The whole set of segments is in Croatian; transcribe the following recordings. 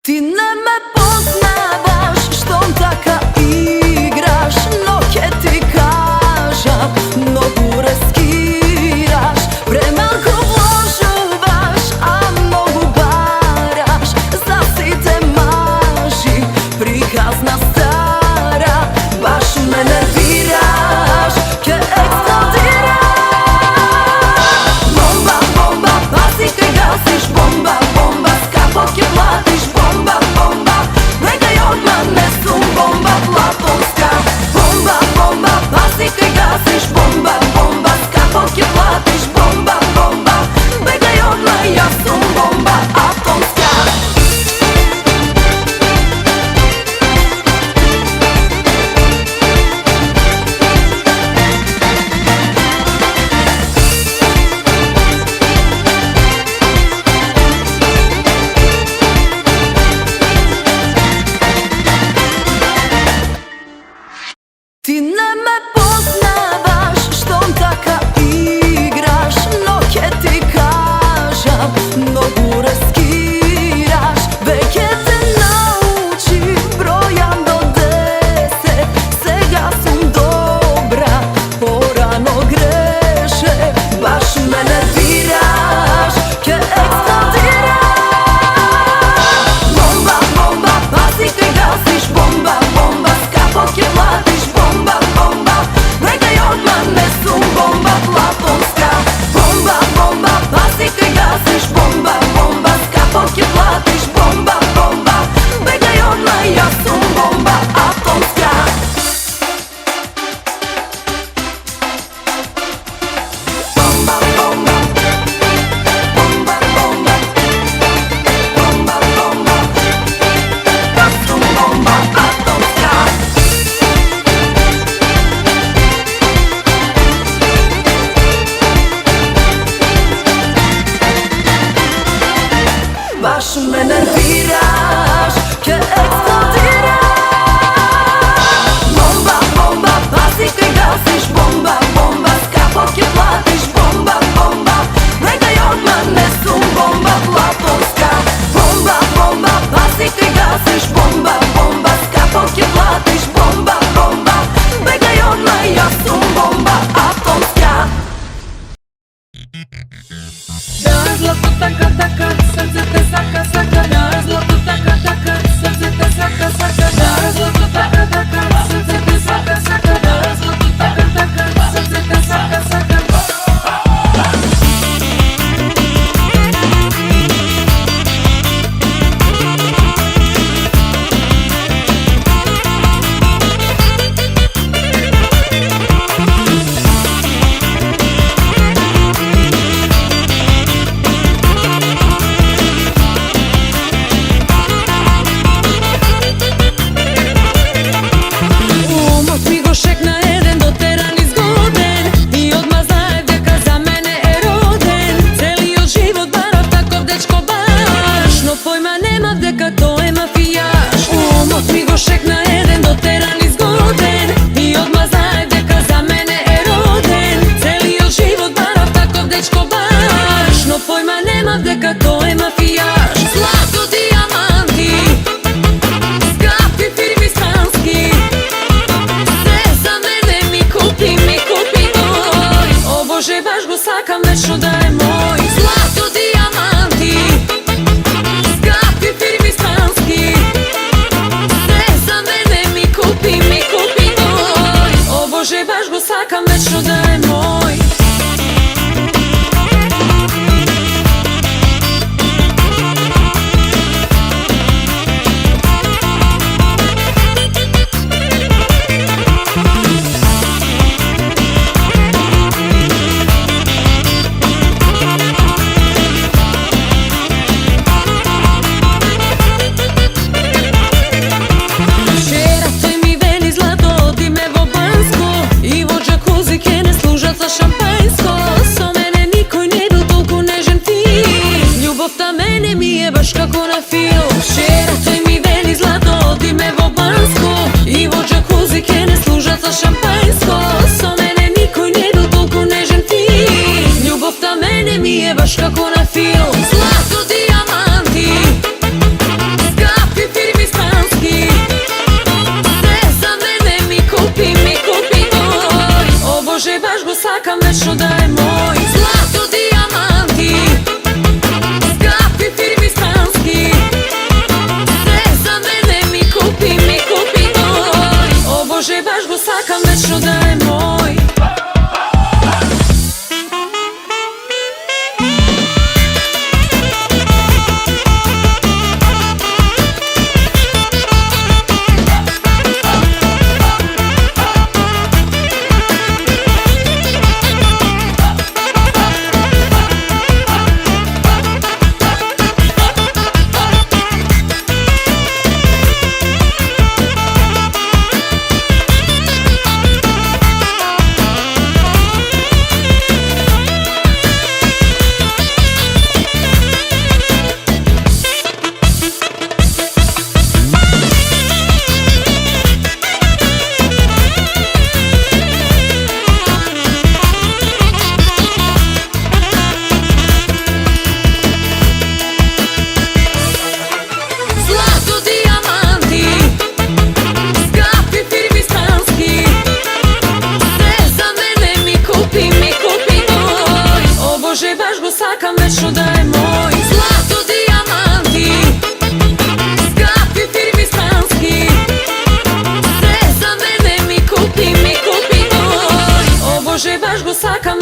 Ти не ме познаваш, штом така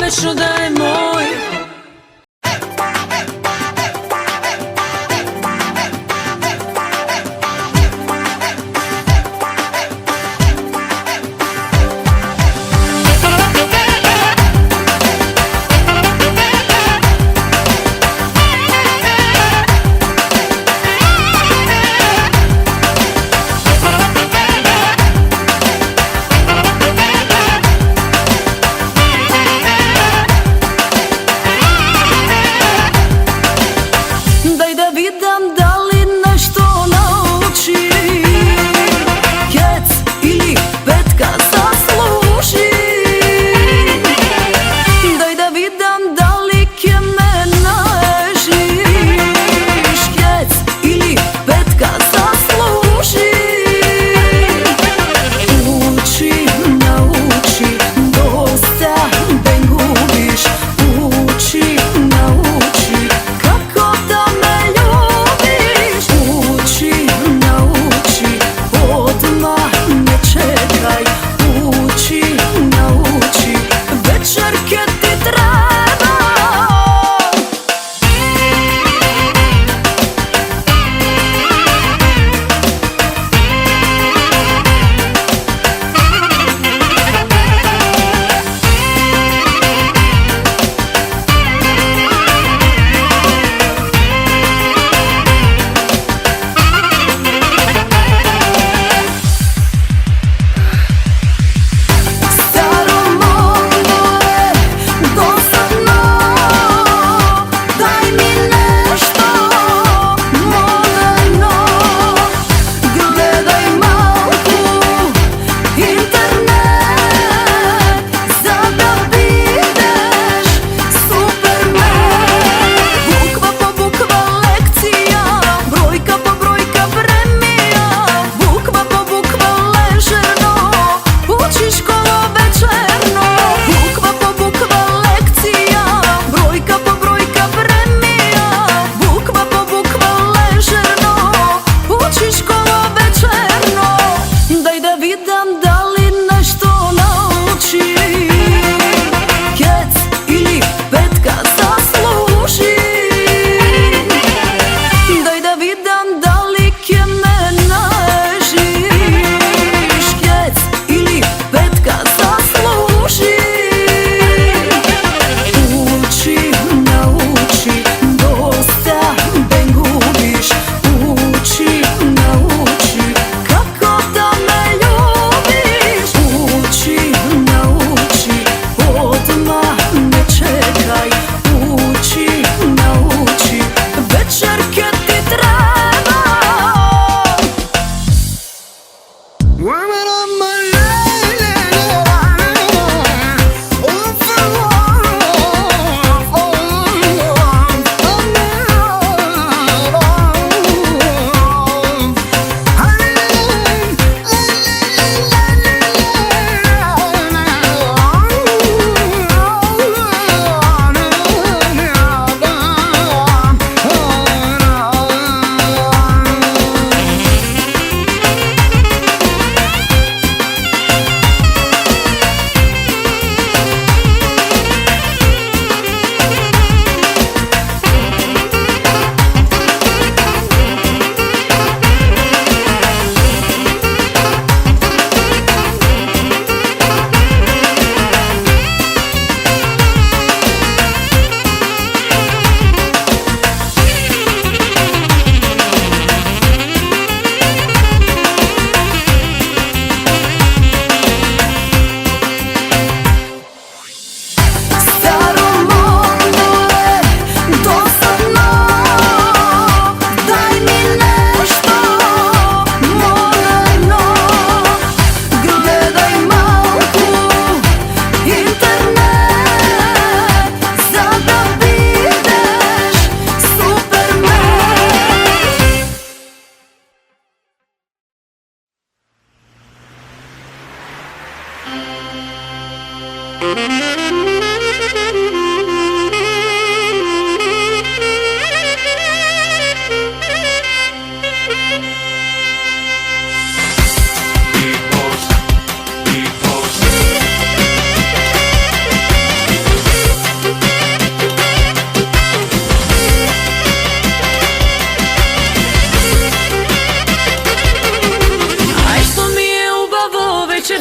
вечно да е мој.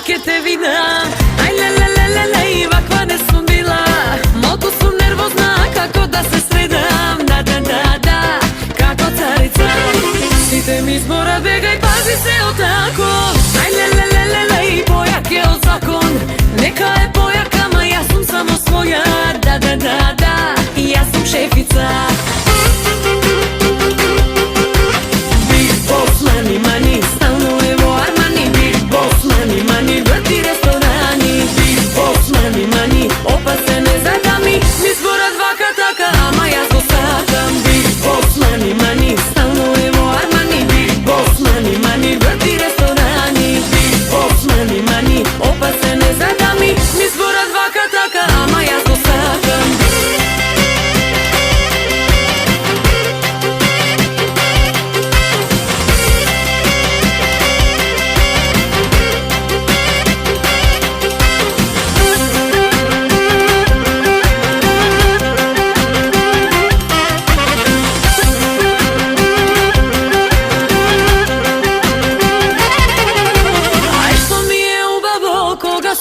ке те видам. Ај лелелелеле, ваква не сум била. Малку сум нервозна, како да се средам. Да, како царица. Сите ми збора бегај, пази се отако. Ај лелелелеле, појак е од закон. Нека е појак, ама јас сум само своја. Да, јас сум шефица. Big boss money, стално е во Армани. Big boss money, врти ресторани. Big boss money, опа се не задами. Ми зборат вака така, ама јас го сакам. Big boss money, стално е во Армани. Big boss money, врти ресторани. Big boss money, опа се не задами. Ми зборат вака така, ама јас го сакам.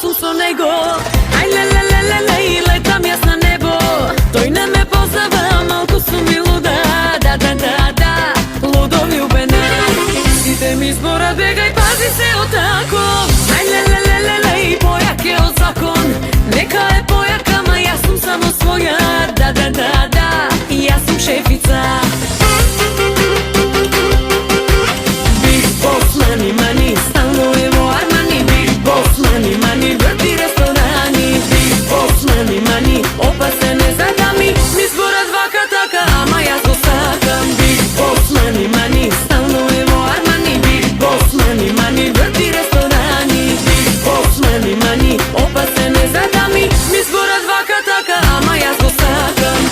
Сум со него, ај лелелелеле, летам јас на небо. Тој не ме познава, малку сум и луда. Да, лудо влюбена. Сите ми зборат бегај, пази се отако. Ај лелелелеле, појак е од закон. Нека е појак, ама јас сум само своја. Да, јас сум шефица. Big boss money, стално е во Армани. Big boss money, врти ресторани. Big boss money, опа се не задами. Ми зборат вака така, ама јас го сакам. Big boss money, стално е во Армани. Big boss money, врти ресторани. Big boss money, опа се не задами. Ми зборат вака така, ама јас го сакам.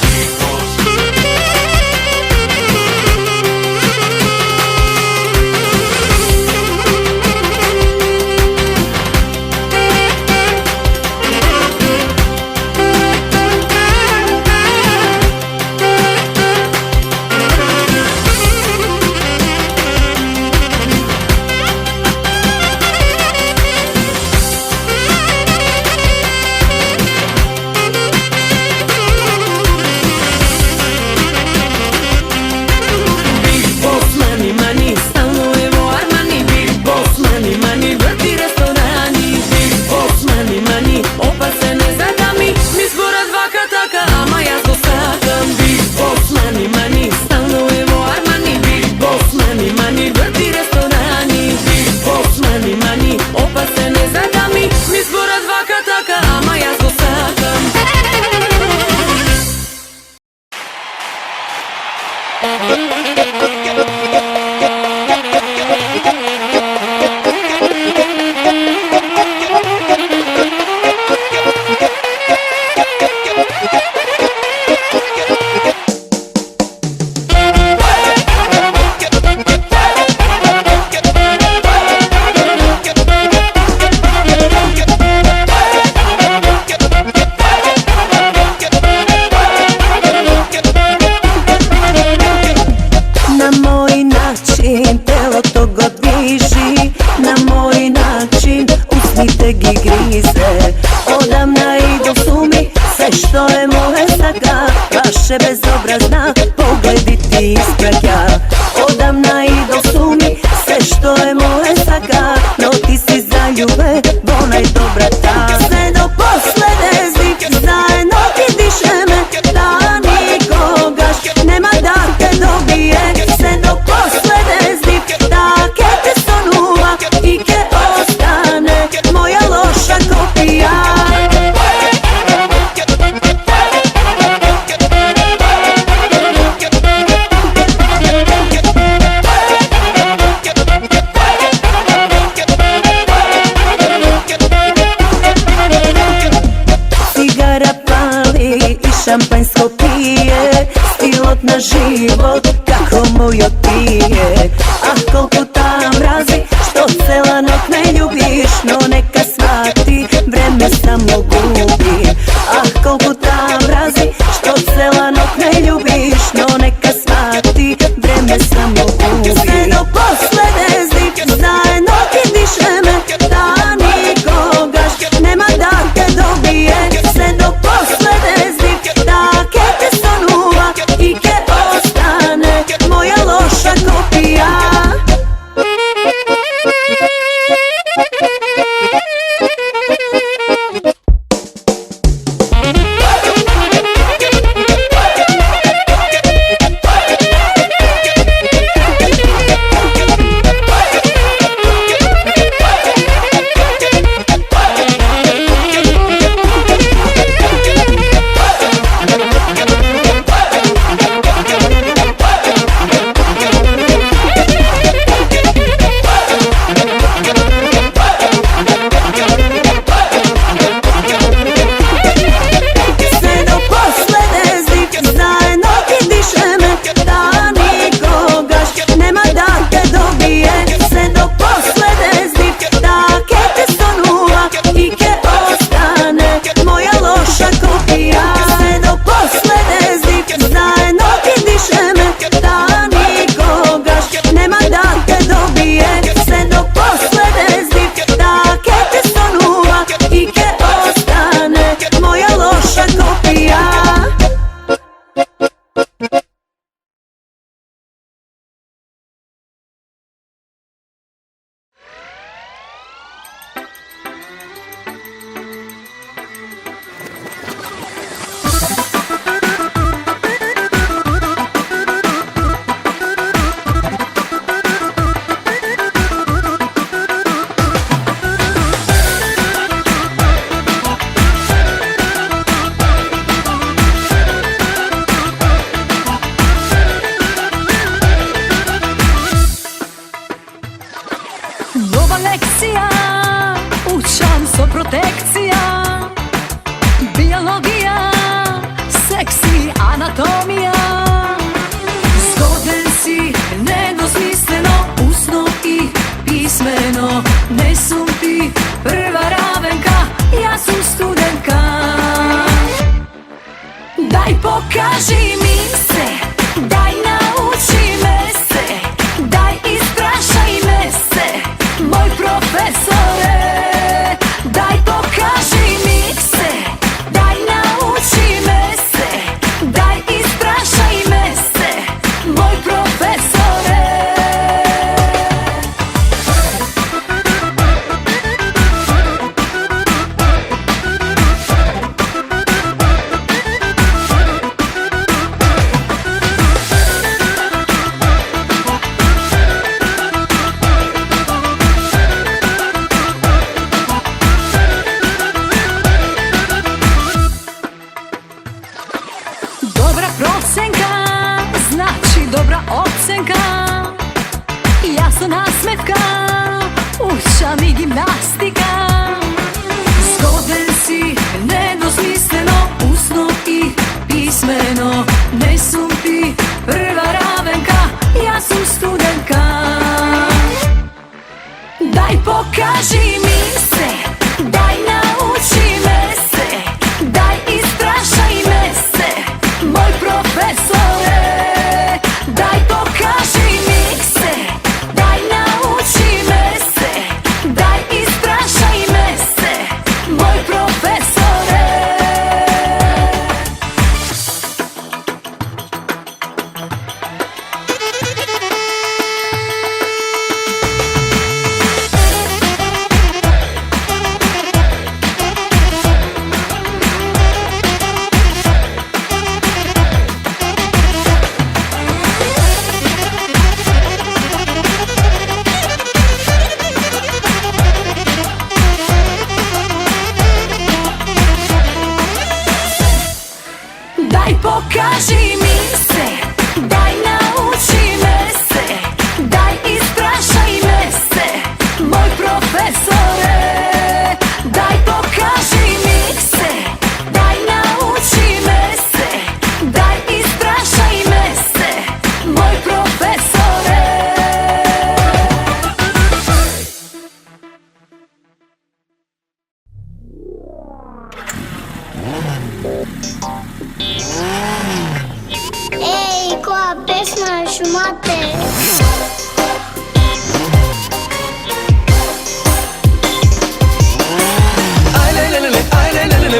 Безобразна, погледи ти испраќа. Одамна идол суми, се што е моја сака. Но ти си заљубен во најдобрата. Се до последен зик, заедно ти дишеме. Да никогаш нема да те добие. Се до последен зик, да ке те сонува и ке остане моја лоша копија. Шампањско пие, стилот на живот како мојот тие. Ах, колку та мрази, што цела ног не љубиш, но нека свати, време само губи. Ах, колку та мрази, што цела ног не љубиш, но нека свати, време само губи. Се до последен зик, заедно ти дишеме, да никогаш protekcija, biologija, seksi anatomija. Zgoden si, nedosmisleno, usno i pismeno. Ne sum ti prva ravenka, ja sam studentka. Daj pokaži mi se, daj nauči me se, daj isprašaj me se, moj profesore. Daj pokaži mi se, daj nauči me se, daj isprašaj me se, moj profesore. Dobra procenka, znači dobra ocenka. Jasna nasmetka, ušam i gimnastika. Zgoden si, nedosmisleno, usno i pismeno. Ne sum ti prva ravenka, ja sam studentka. Daj pokaži mi se, daj nauči me se, daj isprašaj me se, moj profesore. Daj pokaži mi se, daj nauči me se, daj isprašaj me se, moj profesore. Daj pokaži mi se, daj nauči me se, daj isprašaj me se, moj profesore. Daj pokaži mi se, daj nauči me se, daj isprašaj me se, moj profesore. Ej, koja pesma je šumate?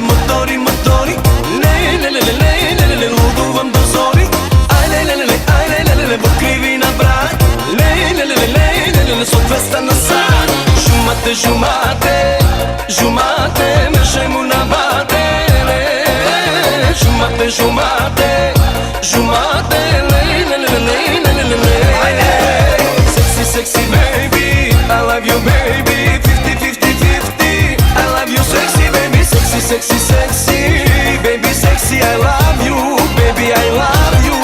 Motori, motori, luduvam do zori. Po krivi na brak, со 200 на сат. Шумате, шумате, шумате, мешајмо на бате. Шумате, шумate, шумate, Sexy, sexy baby, I love you baby. 50, 50, 50, I love you sexy baby. Sexy, sexy, sexy, baby sexy, I love you, baby I love you.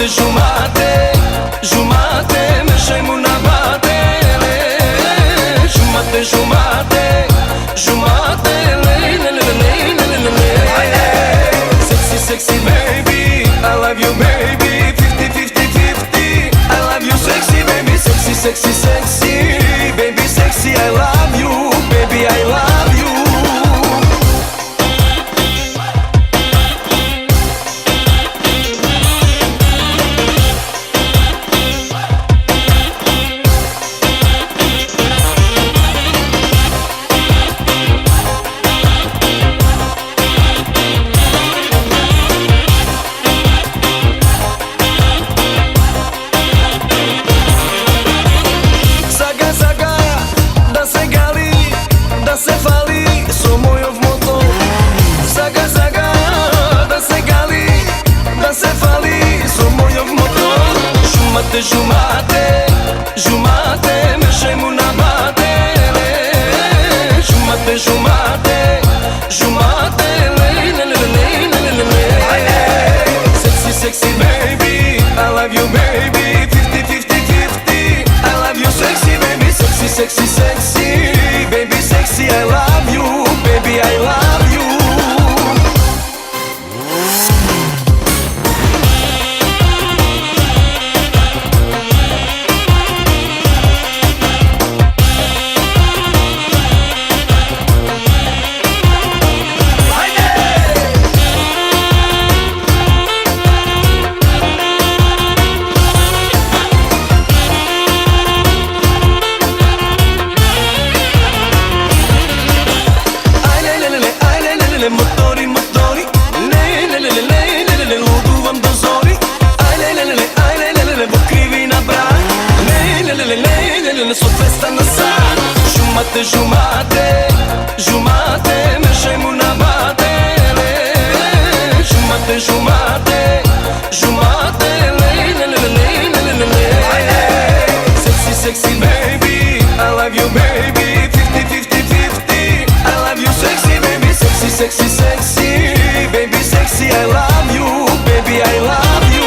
Žumate, žumate, mešajmo na bate. Žumate, žumate, žumate, Sexy, sexy baby, I love you baby. 50, 50, 50, I love you sexy baby. Sexy, sexy, sexy, baby sexy, I love you, baby I love you. мојов мотор. Жумате, жумате, жумате, меше му на бате. Жумате, жумате, жумате, лей, лей, лей, лей, лей. Sexy, sexy baby, I love you baby. 50-50-50, I love you sexy baby. Sexy, sexy, sexy, baby sexy, I love you, baby I love you. Мотори, мотори, лей, лей, лей, лей, лей, лей, лудувам до зори. Ај, лей, лей, лей, ај, лей, лей, лей, во кривина брак. Лей, лей, лей, лей, лей, лей, со феста на сад. Жумате, жумате, жумате, меше му на бате. Жумате, жумате, жумате, лей, лей, лей, лей, лей, лей, лей. Sexy, sexy baby, I love you baby. 50-50-50, I love you sexy baby. Sexy, sexy, sexy, baby sexy, I love you, baby I love you.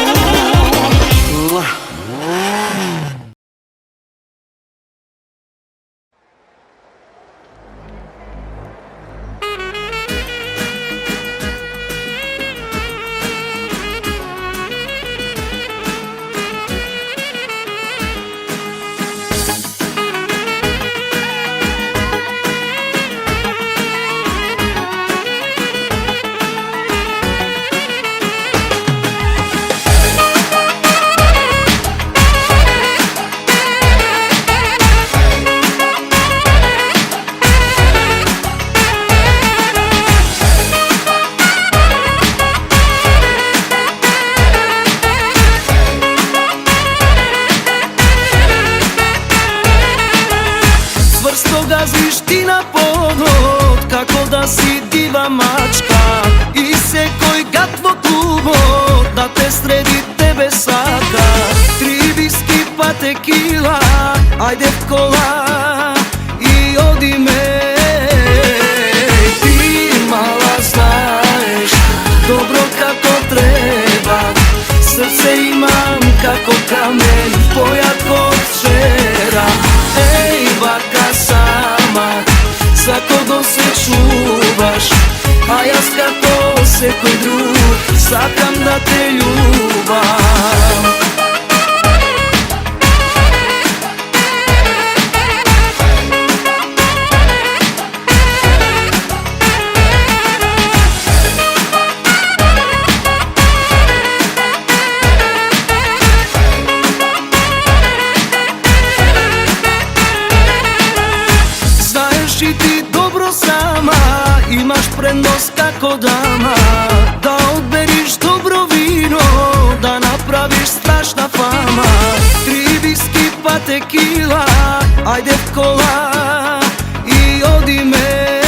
Газиш ти на подот, како да си дива мачка. И секој гад во клубот да те среди тебе сака. 3 виски па текила, ајде в кола и одиме. Ти мала знаеш добро како треба. Срце имам како камен, појат од вчера. Еј, вака сама, сако да се чуваш, а јас како секој друг, сакам да те љубам. И ти добро сама, имаш предност како дама. Да одбериш добро вино, да направиш страшна фама. 3 виски па текила, ајде в кола и одиме.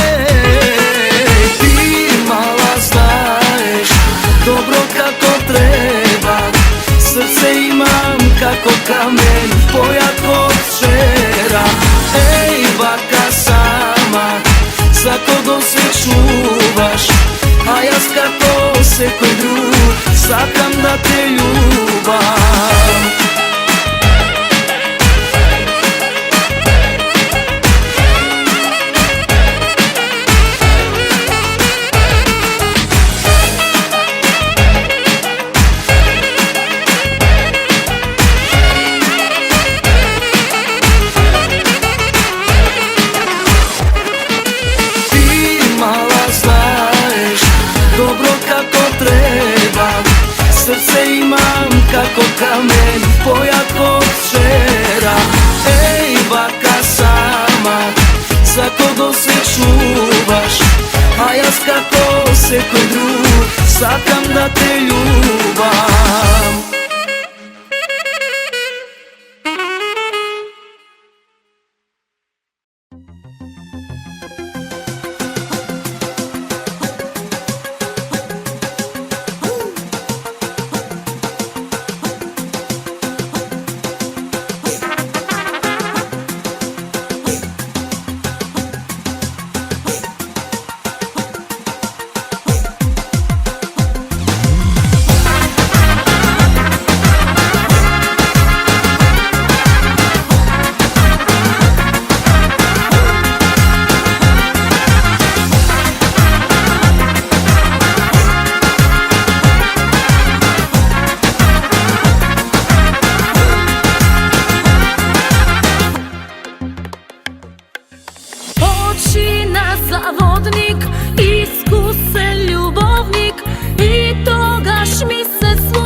Ти мала знаеш добро како треба. Срце имам како камен, појат од вчера. Еј, вака сама, сако да се чуваш, а јас како секој друг, сакам да те љубам. Срце имам како камен, појат од вчера. Еј, вака сама, сако да се чуваш, а јас како секој друг, сакам да те љубам.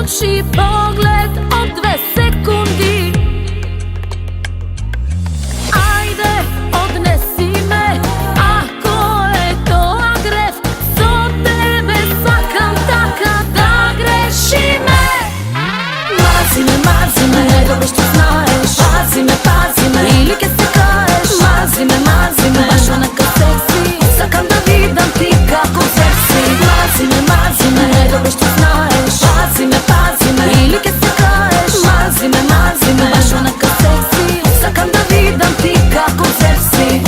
oči, pogled od 2 sekundi. Ajde, odnesi me, ako je to agref, so tebe sakam taka da greši me. Marzi me, dobro što znaješ, pazi me, ili ke se kaješ. Marzi me, baš onaka seksi, sakam da vidam ti kako seksi. Marzi me, dobro što znaješ, pazi me, ili ke se kaješ. Marzi me, baš onaka seksi, sakam da vidam ti kako seksi.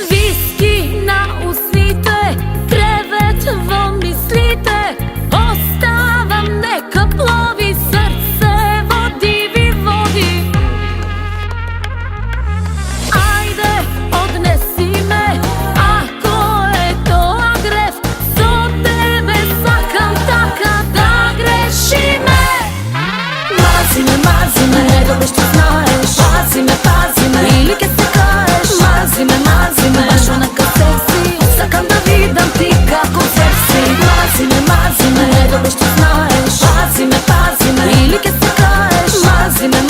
Viski na usnite, krevet vo mislite, ostavam neka plovi, srce vodi. Ajde, odnesi me, ako je to agref, so tebe sakam taka da greši me. Marzi me, dobro što znaješ, pazi me, ili ke se kaješ. Marzi me, baš onaka seksi, sakam da vidam ti kako seksi. Marzi me, dobro što znaješ, pazi me, ili ke se kaješ. Marzi me,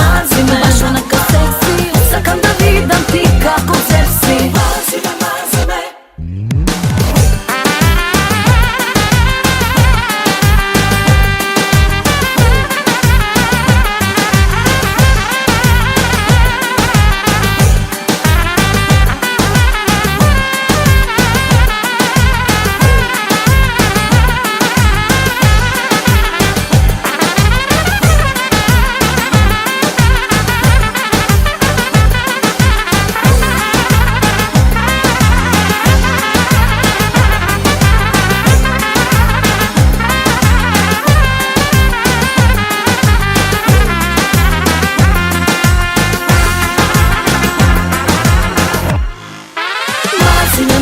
baš onaka seksi, sakam da vidam ti kako seksi. Marzi me.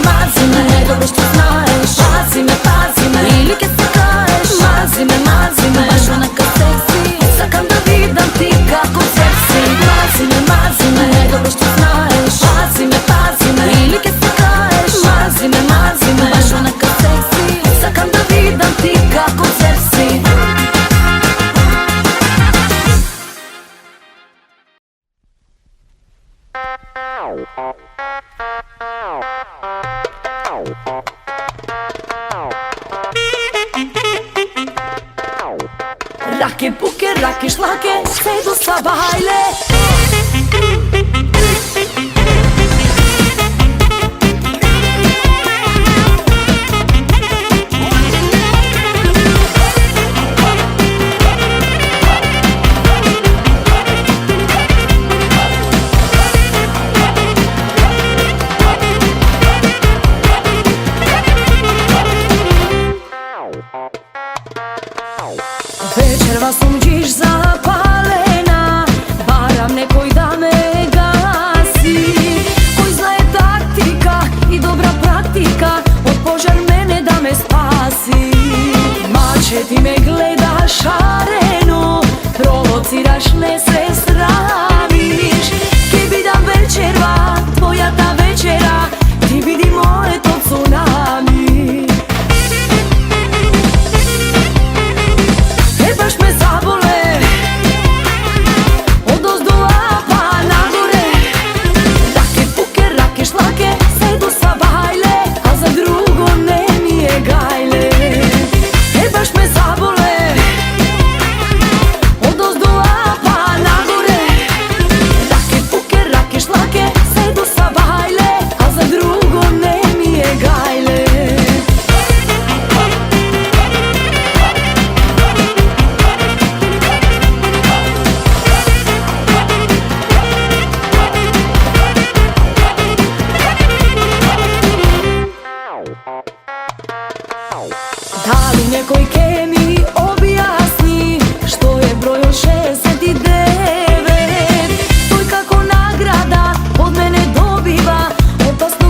Marzi me, dobro što znaješ, pazi me, ili ke se kaješ. Marzi me, baš onaka seksi, sakam da vidam ti kako seksi. Marzi me, dobro što znaješ, pazi me, ili ke se kaješ. Marzi me, baš onaka seksi, sakam da vidam ti kako seksi. Rake, puke, rake, šlake, sve do slaba, hajle. Večerva sunđiš zapalena, baram nekoj da me gasi. Koji zna je taktika i dobra praktika, od požar mene da me spasi. Mače ti me gledaš šareno, provociraš, ne se sramiš. Ke bi da večerva, tvoja ta večera, ti vidi moje to tsunami. Baš me zabole, odozdola pa nagore. Rake, puke, rake, šlake, sve do slaba, hajle, a za drugo ne mi je gajle. Baš me zabole, odozdola pa nagore. Rake, puke, rake, šlake, sve do slaba, hajle, a za drugo ne mi je gajle. Da li nekoj ke mi objasni što je broj 69? To je kako nagrada od mene dobiva opasnu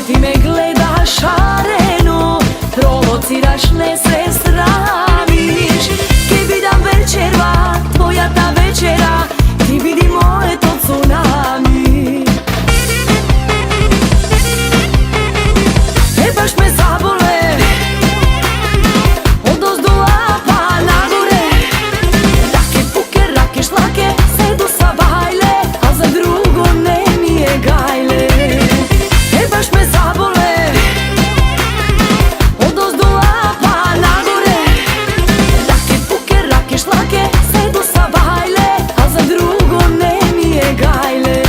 ti me gledaš šareno, provociraš, ne se sramiš. Ke vidam večerva, tvoja ta večera, ti vidi moje to tsunami. E baš me zabole, odozdola pa nagore. Rake, puke, rake, šlake, sedu sa bajle, a za drugo ne mi je gajle. E baš me zabole, odozdola pa nagore. Rake, puke, rake, šlake, sedu sa bajle, a za drugo ne mi je gajle.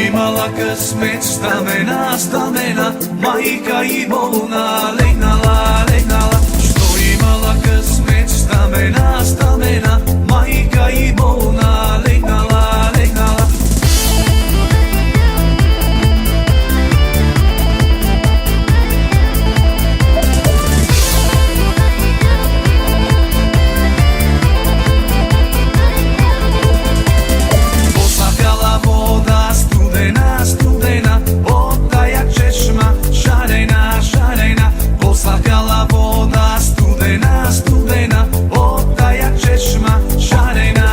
Imala късмет, стамена, майка и болна, легнала. Што имала късмет, стамена, майка и болна, легнала. Посакала вода студена, од таја чешма, жарена. Посакала вода студена, од таја чешма, жарена.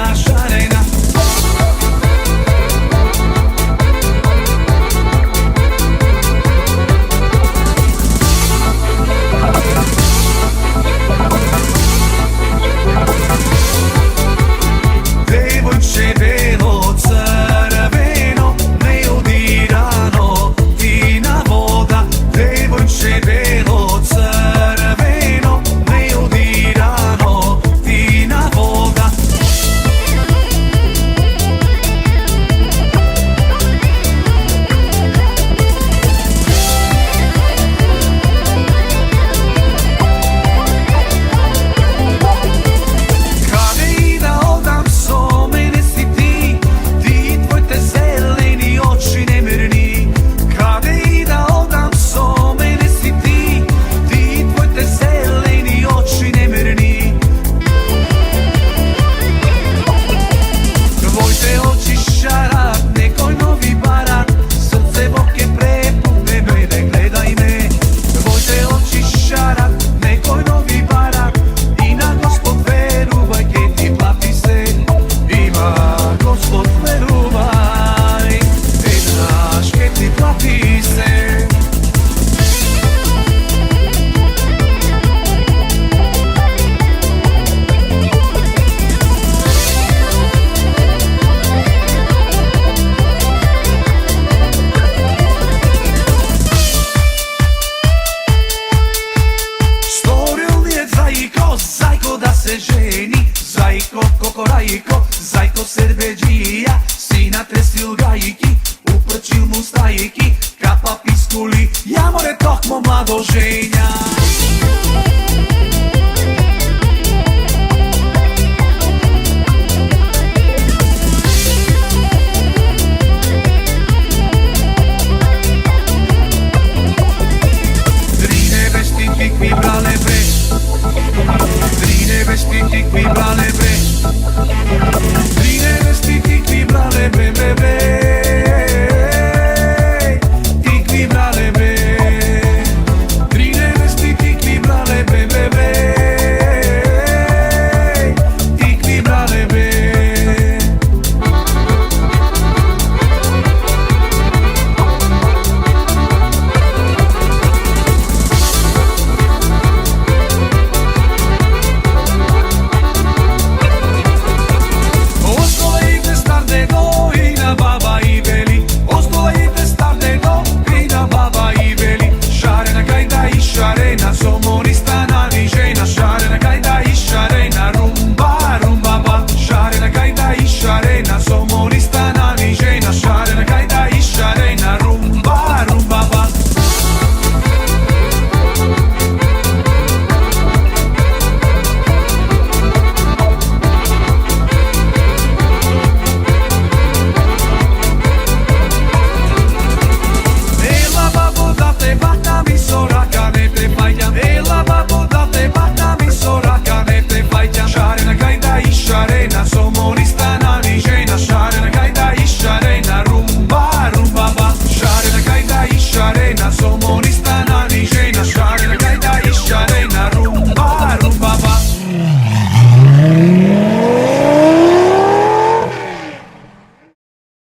Девојче бело црвено, неодирано, ти на вода. Девојче бело црвено, неодирано, ти на вода. Каде и да одам, со мене си ти, ти твоите зелени очи немирни. Каде и да одам, со мене си ти, ти твоите зелени очи немирни. Твоите очи шарат, некој нови барат, срце во ке препуне мене, гледај ме. Твоите очи шарат, некој нови барат, и на Господ верувај, ке ти плати се. Има Господ верувај, еднаш ке ти плати се. Сторил ми е зајко да се жени, зајко кокорајко, зајко сербеџија, сина тресил гајки, упрчил му стајки, капа пискули, ја море токмо младо женја. speak tikvi brale